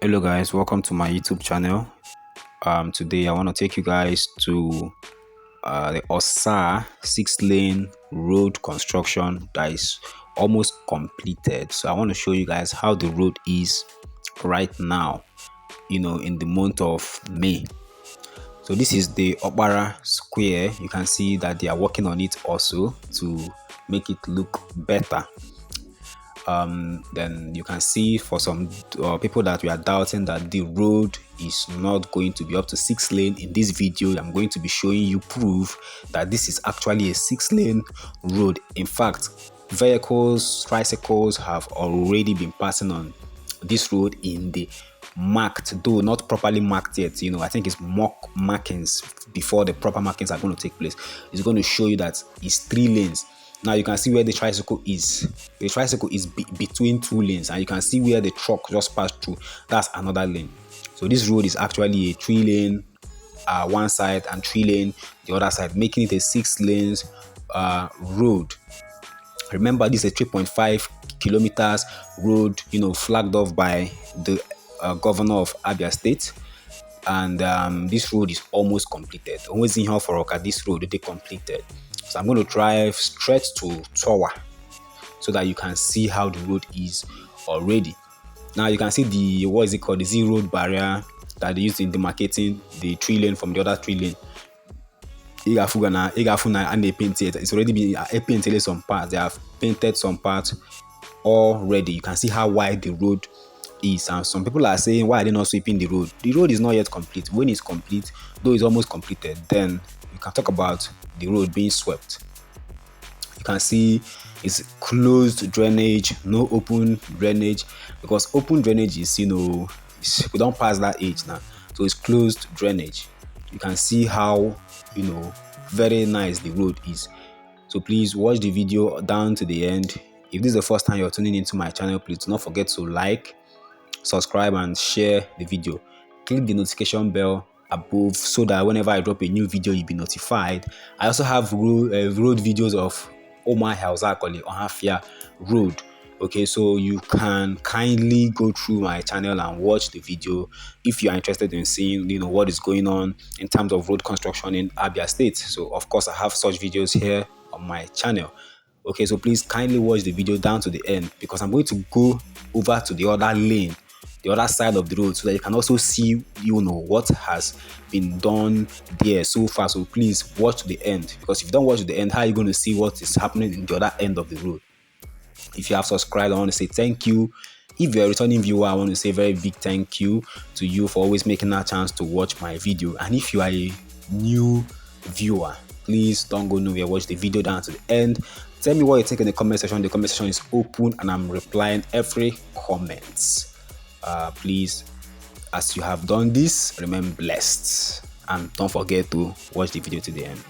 Hello guys, welcome to my YouTube channel. Today I want to take you guys to the Ossah 6-lane road construction that is almost completed. So I want to show you guys how the road is right now, in the month of May. So this is the Opara Square. You can see that they are working on it also to make it look better. Then you can see for some people that we are doubting that the road is not going to be up to 6 lane. In this video I'm going to be showing you proof that this is actually a 6-lane road. In fact, vehicles, tricycles have already been passing on this road in the marked, though not properly marked yet. I think it's mock markings before the proper markings are going to take place. It's going to show you that it's 3 lanes. Now you can see where the tricycle is. The tricycle is between 2 lanes, and you can see where the truck just passed through. That's another lane. So this road is actually a 3-lane one side and 3-lane the other side, making it a 6 lanes road. Remember, this is a 3.5 kilometers road, flagged off by the governor of Abia State. And this road is almost completed. Always in here for this road they completed. So I'm going to drive straight to Tower so that you can see how the road is already. Now you can see the the Z-road barrier that they used in demarcating the 3-lane from the other 3-lane. And they painted. It's already been painted some parts. They have painted some parts already. You can see how wide the road is, and some people are saying, why are they not sweeping the road? The road is not yet complete. When it's complete, though it's almost completed, then you can talk about the road being swept. You can see it's closed drainage, no open drainage, because open drainage is, we don't pass that age now. So it's closed drainage. You can see how, very nice the road is. So please watch the video down to the end. If this is the first time you're tuning into my channel, please do not forget to like, subscribe and share the video. Click the notification bell above so that whenever I drop a new video you'll be notified. I also have road videos of Omar Hauzakoli on Hafia Road. Okay, so you can kindly go through my channel and watch the video if you are interested in seeing what is going on in terms of road construction in Abia State. So of course I have such videos here on my channel. Okay, so please kindly watch the video down to the end, because I'm going to go over to the other lane, the other side of the road, so that you can also see what has been done there so far. So please watch to the end, because if you don't watch to the end, how are you going to see what is happening in the other end of the road? If you have subscribed, I want to say thank you. If you're a returning viewer, I want to say a very big thank you to you for always making that chance to watch my video. And if you are a new viewer, please don't go nowhere. Watch the video down to the end. Tell me what you think in the comment section. The comment section is open and I'm replying every comment. Please, as you have done this, remain blessed and don't forget to watch the video to the end.